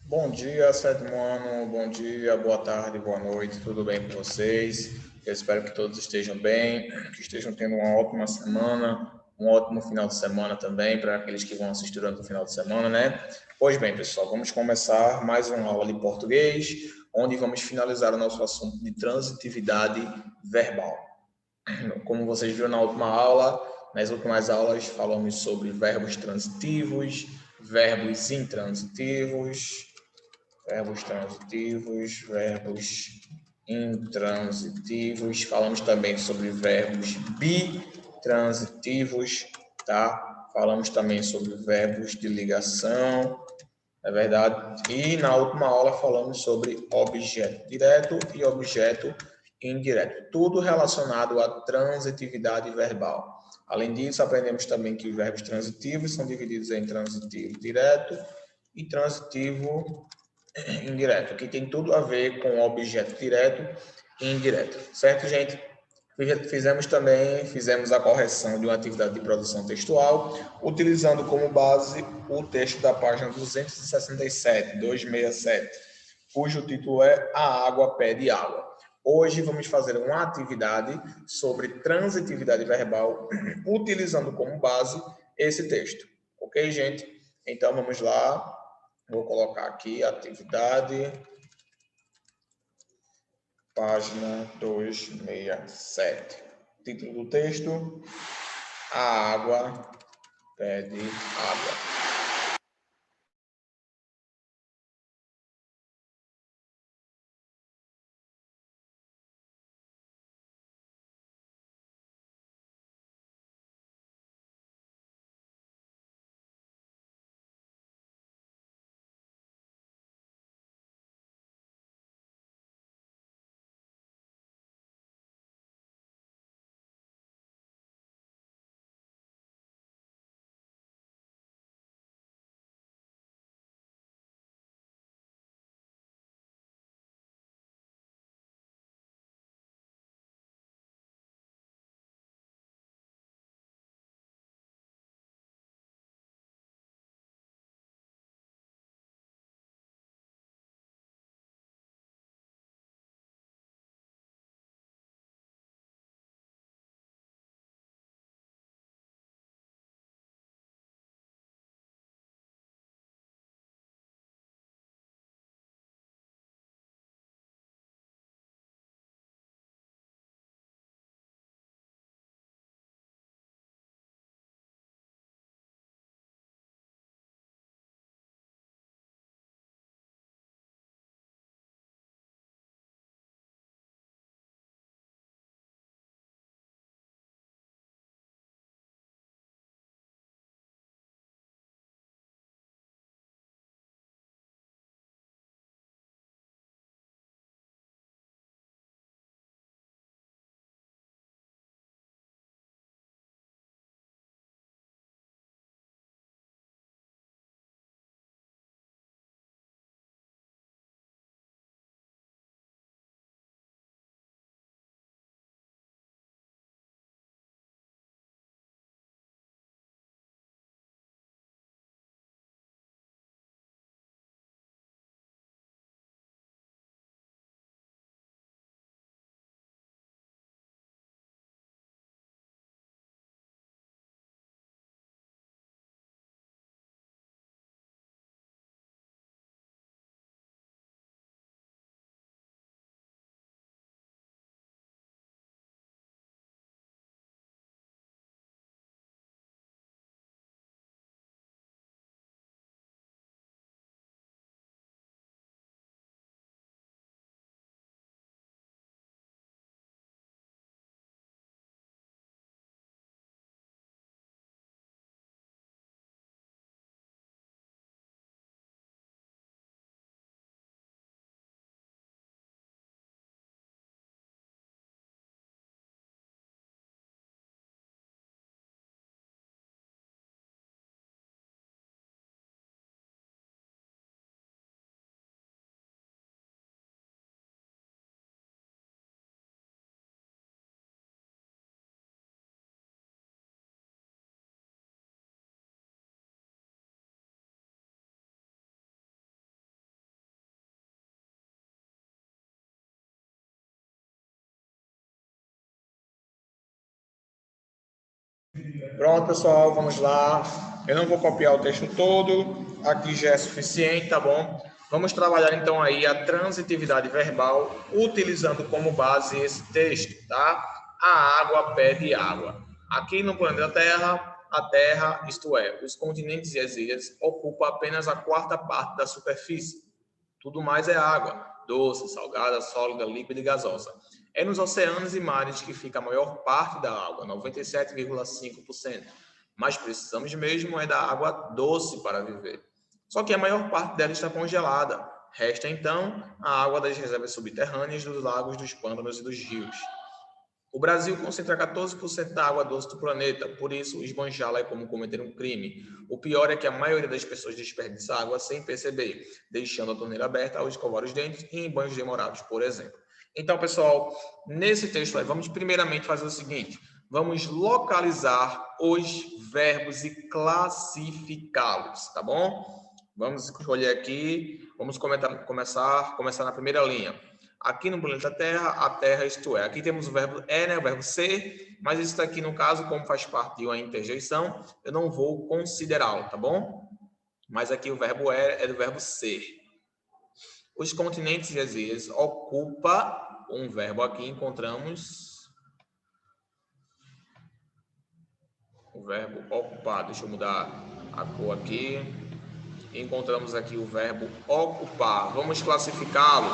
Bom dia, sétimo ano. Bom dia, boa tarde, boa noite. Tudo bem com vocês? Eu espero que todos estejam bem, que estejam tendo uma ótima semana, um ótimo final de semana também para aqueles que vão assistir durante o final de semana, né? Pois bem, pessoal, vamos começar mais uma aula de português, onde vamos finalizar o nosso assunto de transitividade verbal. Como vocês viram na última aula, nas últimas aulas falamos sobre verbos transitivos, verbos intransitivos, verbos transitivos, verbos intransitivos. Falamos também sobre verbos bitransitivos, tá? Falamos também sobre verbos de ligação, é verdade? E na última aula falamos sobre objeto direto e objeto indireto, tudo relacionado à transitividade verbal. Além disso, aprendemos também que os verbos transitivos são divididos em transitivo direto e transitivo indireto, que tem tudo a ver com objeto direto e indireto, certo, gente? Fizemos a correção de uma atividade de produção textual, utilizando como base o texto da página 267, 267, cujo título é A Água Pede Água. Hoje vamos fazer uma atividade sobre transitividade verbal, utilizando como base esse texto. Ok, gente? Então vamos lá. Vou colocar aqui atividade, página 267. Título do texto: A água pede água. Pronto, pessoal, vamos lá. Eu não vou copiar o texto todo, aqui já é suficiente, tá bom? Vamos trabalhar então aí a transitividade verbal, utilizando como base esse texto, tá? A água pede água. Aqui no planeta Terra, a Terra, isto é, os continentes e as ilhas, ocupam apenas a quarta parte da superfície. Tudo mais é água, doce, salgada, sólida, líquida e gasosa. É nos oceanos e mares que fica a maior parte da água, 97,5%. Mas precisamos mesmo é da água doce para viver. Só que a maior parte dela está congelada. Resta então a água das reservas subterrâneas dos lagos, dos pântanos e dos rios. O Brasil concentra 14% da água doce do planeta, por isso esbanjá-la é como cometer um crime. O pior é que a maioria das pessoas desperdiça água sem perceber, deixando a torneira aberta ao escovar os dentes e em banhos demorados, por exemplo. Então, pessoal, nesse texto aí, vamos primeiramente fazer o seguinte: vamos localizar os verbos e classificá-los, tá bom? Vamos escolher aqui, vamos começar na primeira linha. Aqui no planeta Terra, a Terra, isto é. Aqui temos o verbo é, né, o verbo ser, mas isso aqui, no caso, como faz parte de uma interjeição, eu não vou considerá-lo, tá bom? Mas aqui o verbo é do verbo ser. Os continentes e as ilhas ocupa um verbo aqui, encontramos o verbo ocupar. Deixa eu mudar a cor aqui. Encontramos aqui o verbo ocupar. Vamos classificá-lo.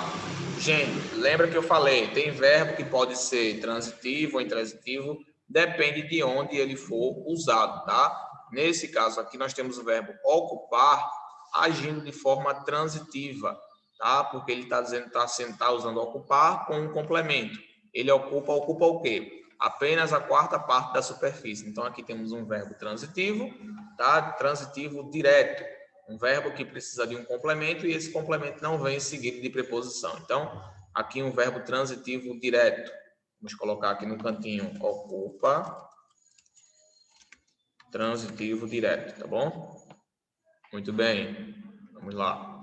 Gente, lembra que eu falei, tem verbo que pode ser transitivo ou intransitivo, depende de onde ele for usado, tá? Nesse caso aqui, nós temos o verbo ocupar agindo de forma transitiva, tá? Porque ele está dizendo que está usando ocupar com um complemento. Ele ocupa o quê? Apenas a quarta parte da superfície. Então, aqui temos um verbo transitivo, tá? Transitivo direto. Um verbo que precisa de um complemento e esse complemento não vem seguido de preposição. Então, aqui um verbo transitivo direto. Vamos colocar aqui no cantinho ocupa, transitivo direto, tá bom? Muito bem. Vamos lá.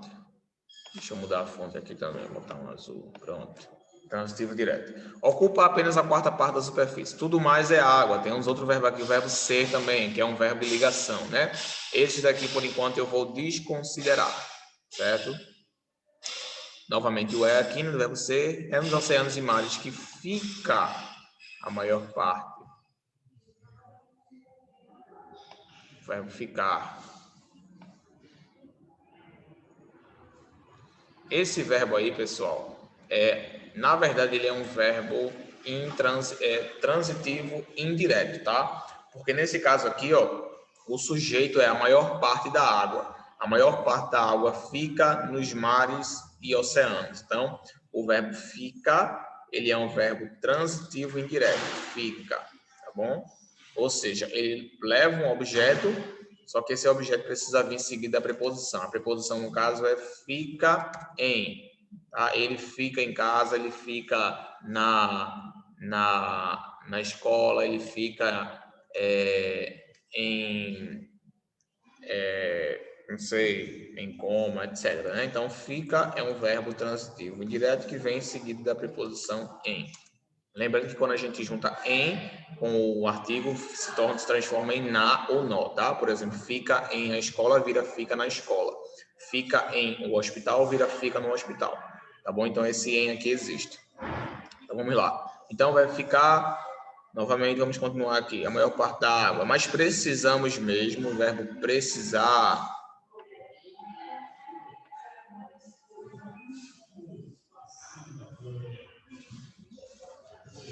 Deixa eu mudar a fonte aqui também, botar um azul. Pronto. Transitivo direto. Ocupa apenas a quarta parte da superfície. Tudo mais é água. Tem uns outros verbos aqui, o verbo ser também, que é um verbo de ligação, né? Esses daqui, por enquanto, eu vou desconsiderar, certo? Novamente, o é aqui no verbo ser é nos oceanos e mares que fica a maior parte. O verbo ficar. Esse verbo aí, pessoal, na verdade, ele é um verbo transitivo indireto, tá? Porque nesse caso aqui, ó, o sujeito é a maior parte da água. A maior parte da água fica nos mares e oceanos. Então, o verbo fica, ele é um verbo transitivo indireto. Fica, tá bom? Ou seja, ele leva um objeto, só que esse objeto precisa vir seguido da preposição. A preposição, no caso, é fica em. Tá? Ele fica em casa, ele fica na escola, ele fica não sei, em coma, etc. Né? Então, fica é um verbo transitivo indireto que vem seguido da preposição em. Lembrando que quando a gente junta em com o artigo, se transforma em na ou no, tá? Por exemplo, fica em a escola, vira fica na escola. Fica em o hospital, vira fica no hospital. Tá bom? Então, esse em aqui existe. Então, vamos lá. Então, vai ficar... Novamente, vamos continuar aqui. A maior parte da água. Mas precisamos mesmo, o verbo precisar...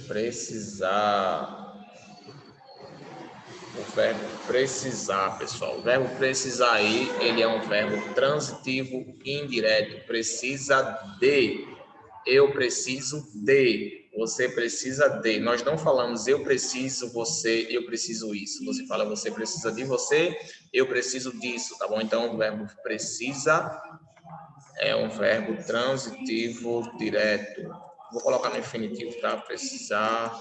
Precisar... O verbo precisar, pessoal. O verbo precisar aí, ele é um verbo transitivo indireto. Precisa de. Eu preciso de. Você precisa de. Nós não falamos eu preciso você, eu preciso isso. Você fala você precisa de você, eu preciso disso, tá bom? Então, o verbo precisa é um verbo transitivo direto. Vou colocar no infinitivo, tá? Precisar...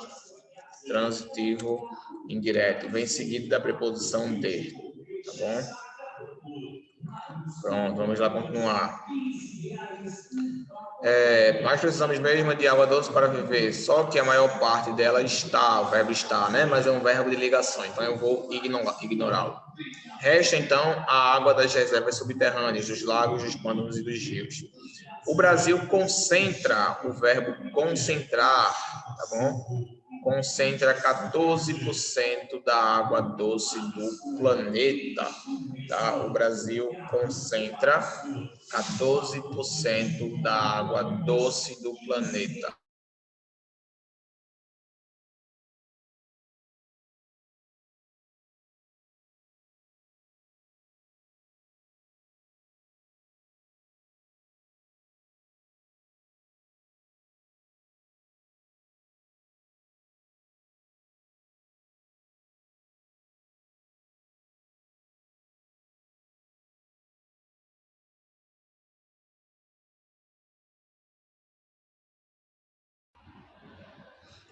transitivo indireto, vem seguido da preposição de, tá bom? Pronto, vamos lá continuar. Nós precisamos mesmo de água doce para viver, só que a maior parte dela está, o verbo está, né? Mas é um verbo de ligação, então eu vou ignorá-lo. Resta, então, a água das reservas subterrâneas, dos lagos, dos pântanos e dos rios. O Brasil concentra, o verbo concentrar, tá bom? Concentra 14% da água doce do planeta, tá? O Brasil concentra 14% da água doce do planeta.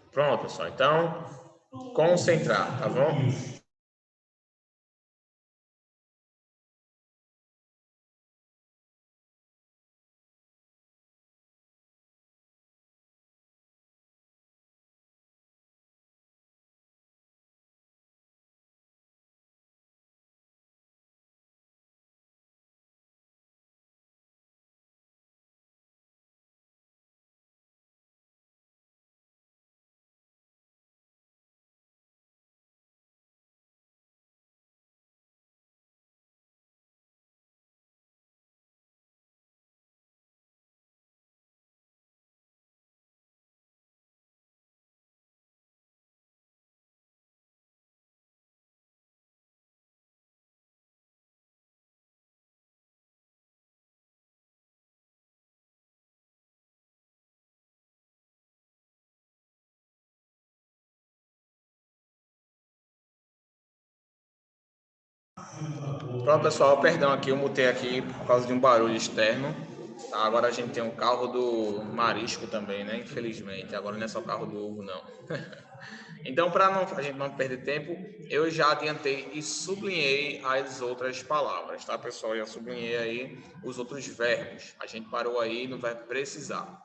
Pronto, pessoal. Então, concentrar, tá bom? Pronto, pessoal, perdão aqui, eu mutei aqui por causa de um barulho externo. Tá, agora a gente tem um carro do Marisco também, né? Infelizmente, agora não é só carro do Ovo, não. Então, para a gente não perder tempo, eu já adiantei e sublinhei as outras palavras, tá, pessoal? Eu sublinhei aí os outros verbos. A gente parou aí no verbo precisar.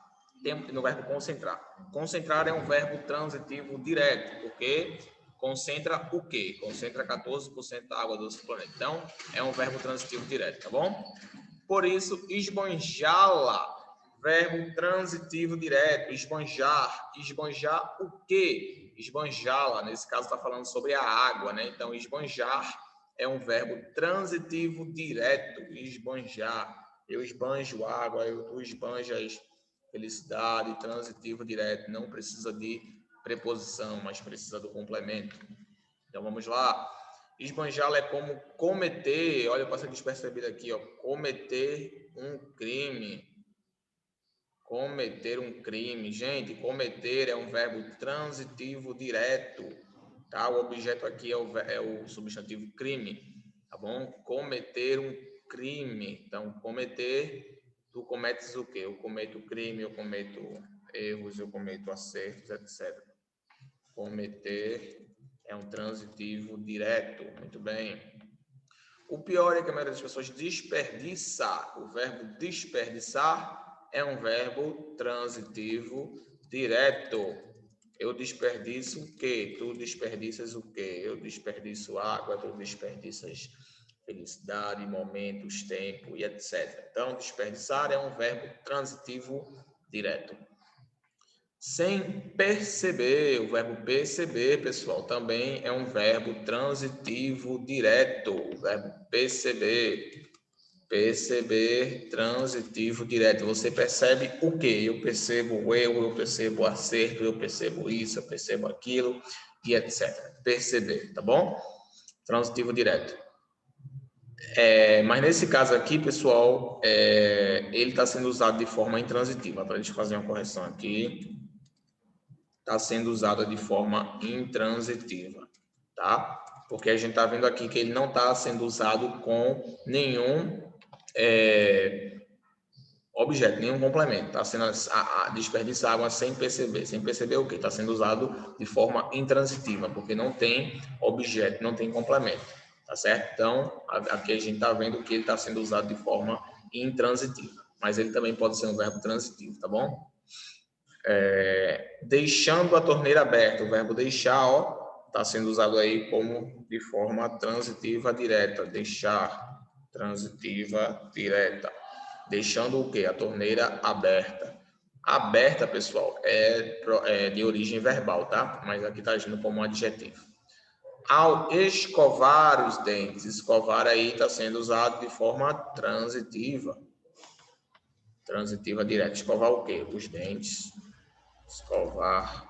No verbo concentrar. Concentrar é um verbo transitivo direto, porque concentra o quê? Concentra 14% da água doce do planeta. Então, é um verbo transitivo direto, tá bom? Por isso, esbanjá-la, verbo transitivo direto, esbanjar. Esbanjar o quê? Esbanjá-la, nesse caso está falando sobre a água, né? Então, esbanjar é um verbo transitivo direto, esbanjar. Eu esbanjo água, tu esbanjas felicidade, transitivo direto, não precisa de preposição, mas precisa do complemento. Então, vamos lá. Esbanjá-la é como cometer, olha, passa despercebido aqui, ó, cometer um crime. Cometer um crime. Gente, cometer é um verbo transitivo direto, tá? O objeto aqui é o substantivo crime, tá bom? Cometer um crime. Então, cometer, tu cometes o quê? Eu cometo crime, eu cometo erros, eu cometo acertos, etc. Cometer é um transitivo direto. Muito bem. O pior é que a maioria das pessoas desperdiça. O verbo desperdiçar é um verbo transitivo direto. Eu desperdiço o quê? Tu desperdiças o quê? Eu desperdiço água, tu desperdiças felicidade, momentos, tempo e etc. Então, desperdiçar é um verbo transitivo direto. Sem perceber, o verbo perceber, pessoal, também é um verbo transitivo direto. O verbo perceber. Perceber, transitivo direto. Você percebe o quê? Eu percebo o erro, eu percebo o acerto, eu percebo isso, eu percebo aquilo, e etc. Perceber, tá bom? Transitivo direto. Mas nesse caso aqui, pessoal, ele está sendo usado de forma intransitiva. Para a gente fazer uma correção aqui. Está sendo usada de forma intransitiva, tá? Porque a gente está vendo aqui que ele não está sendo usado com nenhum objeto, nenhum complemento. Está sendo desperdiçar água sem perceber. Sem perceber o quê? Está sendo usado de forma intransitiva, porque não tem objeto, não tem complemento, tá certo? Então, aqui a gente está vendo que ele está sendo usado de forma intransitiva, mas ele também pode ser um verbo transitivo, tá bom? Deixando a torneira aberta, o verbo deixar, ó, está sendo usado aí como de forma transitiva direta, deixar, transitiva direta. Deixando o quê? A torneira aberta. Aberta, pessoal, é de origem verbal, tá? Mas aqui está agindo como um adjetivo. Ao escovar os dentes, escovar aí está sendo usado de forma transitiva. Transitiva direta. Escovar o quê? Os dentes. Escovar.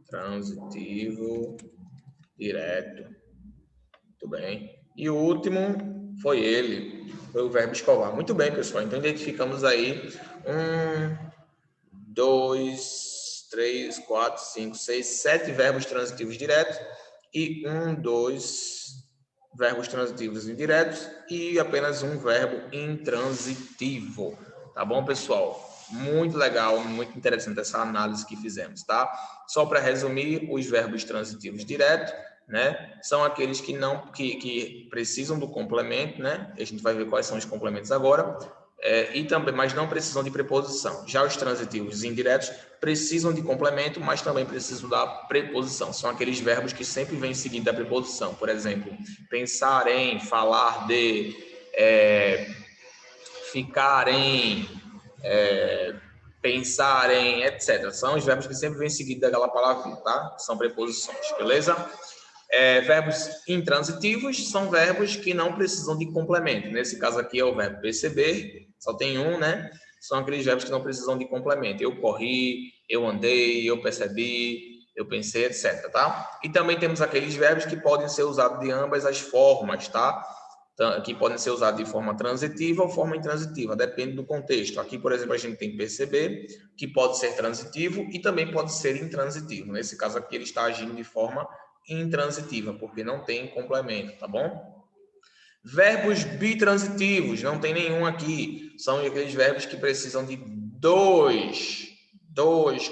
Transitivo direto. Muito bem. E o último foi ele. Foi o verbo escovar. Muito bem, pessoal. Então, identificamos aí 2, 3, 4, 5, 6, 7 verbos transitivos diretos e 2 verbos transitivos indiretos e apenas um verbo intransitivo. Tá bom, pessoal? Muito legal, muito interessante essa análise que fizemos, tá? Só para resumir, os verbos transitivos diretos, né, são aqueles que precisam do complemento, né? A gente vai ver quais são os complementos agora. E também, mas não precisam de preposição. Já os transitivos indiretos precisam de complemento, mas também precisam da preposição. São aqueles verbos que sempre vêm seguido da preposição. Por exemplo, pensar em, falar de, ficar em, pensar em, etc. São os verbos que sempre vêm seguido daquela palavra, tá? São preposições, beleza? Verbos intransitivos são verbos que não precisam de complemento. Nesse caso aqui é o verbo perceber, só tem um, né? São aqueles verbos que não precisam de complemento. Eu corri, eu andei, eu percebi, eu pensei, etc, tá? E também temos aqueles verbos que podem ser usados de ambas as formas, tá? Que podem ser usados de forma transitiva ou forma intransitiva, depende do contexto. Aqui, por exemplo, a gente tem que perceber que pode ser transitivo e também pode ser intransitivo. Nesse caso aqui, ele está agindo de forma intransitiva, porque não tem complemento, tá bom? Verbos bitransitivos, não tem nenhum aqui. São aqueles verbos que precisam de dois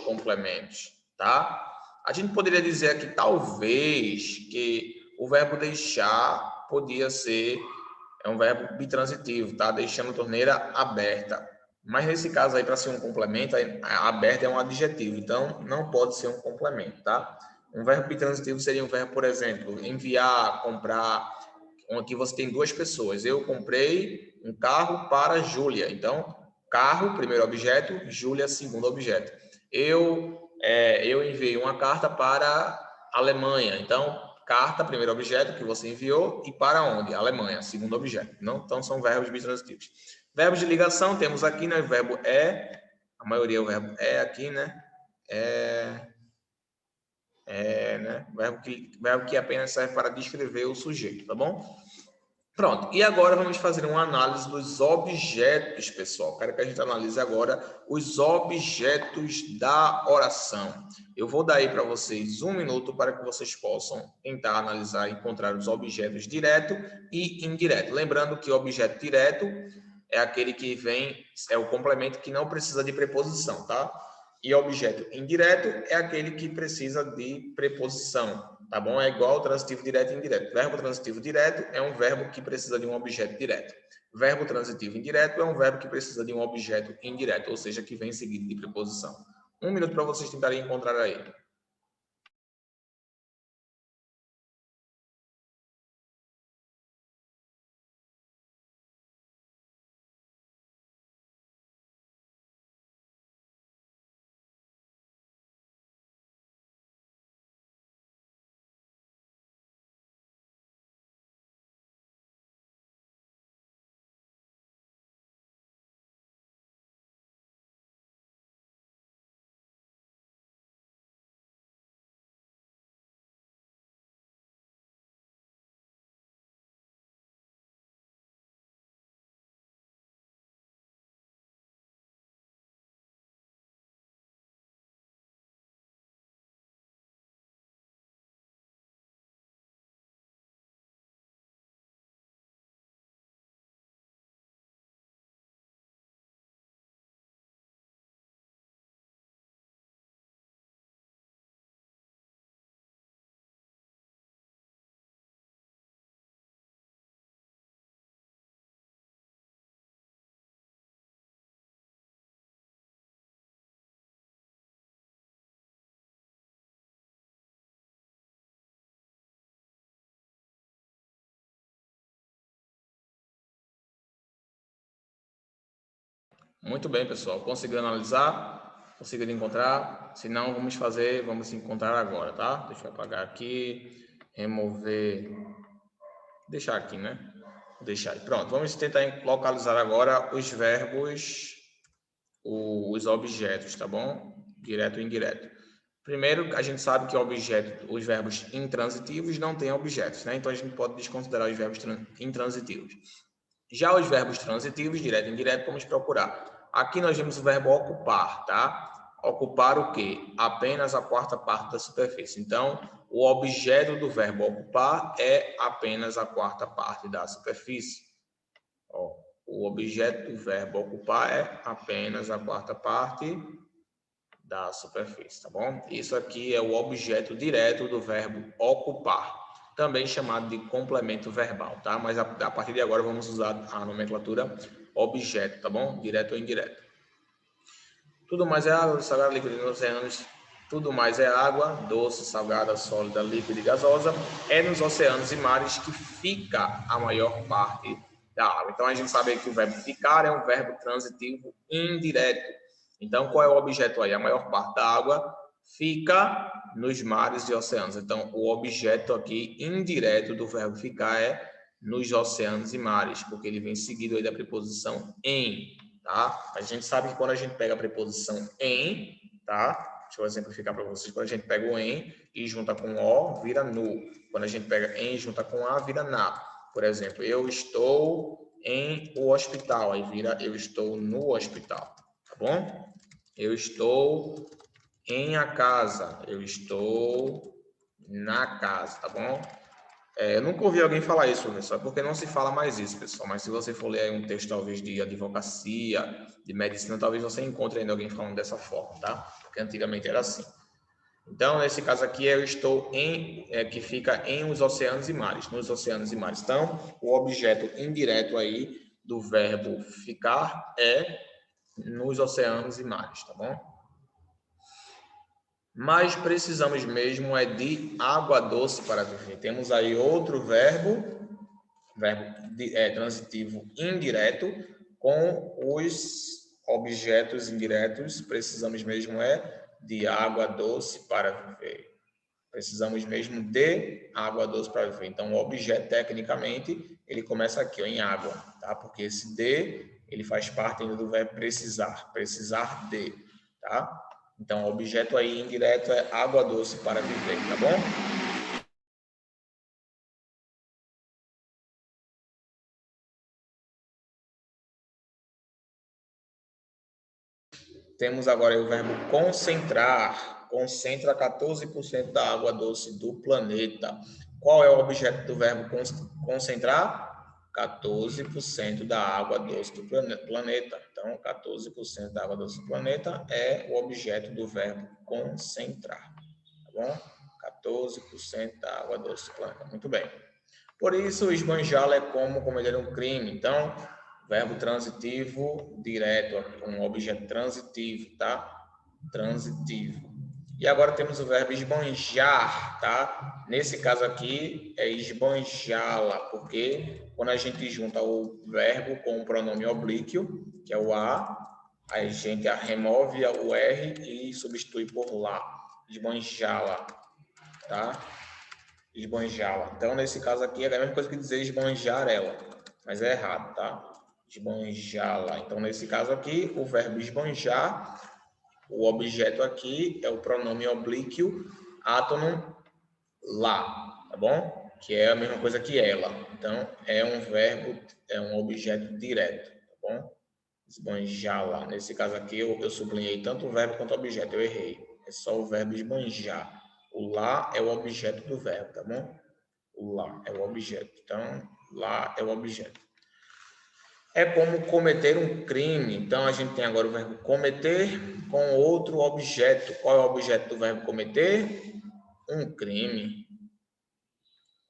complementos, tá? A gente poderia dizer aqui, talvez, que o verbo deixar podia ser um verbo bitransitivo, tá? Deixando a torneira aberta. Mas nesse caso aí, para ser um complemento, aberta é um adjetivo, então não pode ser um complemento, tá? Um verbo bitransitivo seria um verbo, por exemplo, enviar, comprar. Aqui você tem duas pessoas. Eu comprei um carro para Júlia. Então, carro, primeiro objeto, Júlia, segundo objeto. Eu enviei uma carta para a Alemanha. Então, carta, primeiro objeto que você enviou, e para onde? Alemanha, segundo objeto. Não? Então, são verbos bitransitivos. Verbos de ligação, temos aqui, né? O verbo é, a maioria é o verbo é aqui, né? Né? Verbo que apenas serve para descrever o sujeito, tá bom? Pronto, e agora vamos fazer uma análise dos objetos, pessoal. Quero que a gente analise agora os objetos da oração. Eu vou dar aí para vocês 1 minuto para que vocês possam tentar analisar e encontrar os objetos direto e indireto. Lembrando que o objeto direto é aquele que vem, é o complemento que não precisa de preposição, tá? E objeto indireto é aquele que precisa de preposição, tá bom? É igual ao transitivo direto e indireto. Verbo transitivo direto é um verbo que precisa de um objeto direto. Verbo transitivo indireto é um verbo que precisa de um objeto indireto, ou seja, que vem seguido de preposição. 1 minuto para vocês tentarem encontrar aí. Muito bem, pessoal. Conseguiu analisar? Conseguiu encontrar? Se não, vamos encontrar agora, tá? Deixa eu apagar aqui, remover, deixar aqui, né? Deixar. Pronto, vamos tentar localizar agora os verbos, os objetos, tá bom? Direto e indireto. Primeiro, a gente sabe que os verbos intransitivos não têm objetos, né? Então a gente pode desconsiderar os verbos intransitivos. Já os verbos transitivos, direto e indireto, vamos procurar. Aqui nós vemos o verbo ocupar, tá? Ocupar o quê? Apenas a quarta parte da superfície. Então, o objeto do verbo ocupar é apenas a quarta parte da superfície. Ó, o objeto do verbo ocupar é apenas a quarta parte da superfície, tá bom? Isso aqui é o objeto direto do verbo ocupar, também chamado de complemento verbal, tá? Mas a partir de agora vamos usar a nomenclatura objeto, tá bom? Direto ou indireto. Tudo mais é água, salgada, líquida nos oceanos. Tudo mais é água, doce, salgada, sólida, líquida e gasosa. É nos oceanos e mares que fica a maior parte da água. Então a gente sabe que o verbo ficar é um verbo transitivo indireto. Então qual é o objeto aí? A maior parte da água fica nos mares e oceanos. Então o objeto aqui indireto do verbo ficar é nos oceanos e mares, porque ele vem seguido aí da preposição em. Tá? A gente sabe que quando a gente pega a preposição em, tá? Deixa eu exemplificar para vocês. Quando a gente pega o em e junta com o, vira no. Quando a gente pega em e junta com a, vira na. Por exemplo, eu estou em o hospital. Aí vira eu estou no hospital. Tá bom? Eu estou em a casa. Eu estou na casa. Tá bom? Eu nunca ouvi alguém falar isso, professor, porque não se fala mais isso, pessoal. Mas se você for ler aí um texto, talvez, de advocacia, de medicina, talvez você encontre ainda alguém falando dessa forma, tá? Porque antigamente era assim. Então, nesse caso aqui, eu estou em, que fica em os oceanos e mares, nos oceanos e mares. Então, o objeto indireto aí do verbo ficar é nos oceanos e mares, tá bom? Mas precisamos mesmo é de água doce para viver. Temos aí outro verbo transitivo indireto, com os objetos indiretos, precisamos mesmo é de água doce para viver. Precisamos mesmo de água doce para viver. Então, o objeto, tecnicamente, ele começa aqui, ó, em água, tá? Porque esse de, ele faz parte ainda do verbo precisar, precisar de, tá? Então, o objeto aí indireto é água doce para viver, tá bom? Temos agora o verbo concentrar. Concentra 14% da água doce do planeta. Qual é o objeto do verbo concentrar? 14% da água doce do planeta. Então, 14% da água doce do planeta é o objeto do verbo concentrar. Tá bom? 14% da água doce do planeta. Muito bem. Por isso, esbanjá-la é como cometer um crime. Então, verbo transitivo direto, um objeto transitivo, tá? Transitivo. E agora temos o verbo esbanjar, tá? Nesse caso aqui é esbanjá-la, porque quando a gente junta o verbo com o pronome oblíquo, que é o a gente remove o R e substitui por lá. Esbanjá-la, tá? Esbanjá-la. Então, nesse caso aqui, é a mesma coisa que dizer esbanjar ela, mas é errado, tá? Esbanjá-la. Então, nesse caso aqui, o verbo esbanjar, o objeto aqui é o pronome oblíquo átono lá, tá bom? Que é a mesma coisa que ela. Então, é um verbo, é um objeto direto, tá bom? Esbanjá-la. Nesse caso aqui, eu sublinhei tanto o verbo quanto o objeto, eu errei. É só o verbo esbanjar. O lá é o objeto do verbo, tá bom? O lá é o objeto. Então, lá é o objeto. É como cometer um crime. Então, a gente tem agora o verbo cometer com outro objeto. Qual é o objeto do verbo cometer? Um crime.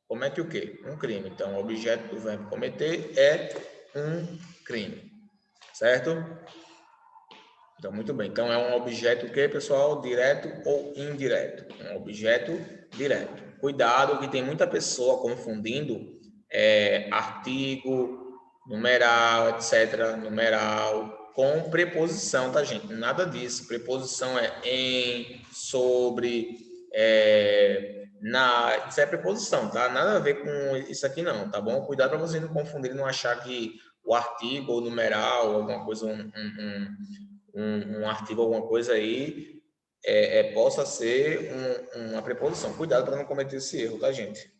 Comete o quê? Um crime. Então, o objeto do verbo cometer é um crime. Certo? Então, muito bem. Então, é um objeto que, pessoal? Direto ou indireto? Um objeto direto. Cuidado que tem muita pessoa confundindo artigo, numeral, etc. Numeral com preposição, tá, gente? Nada disso. Preposição é em, sobre, na. Isso é preposição, tá? Nada a ver com isso aqui, não, tá bom? Cuidado para vocês não confundirem, não achar que o artigo ou numeral, alguma coisa, um artigo, alguma coisa aí, possa ser uma preposição. Cuidado para não cometer esse erro, tá, gente?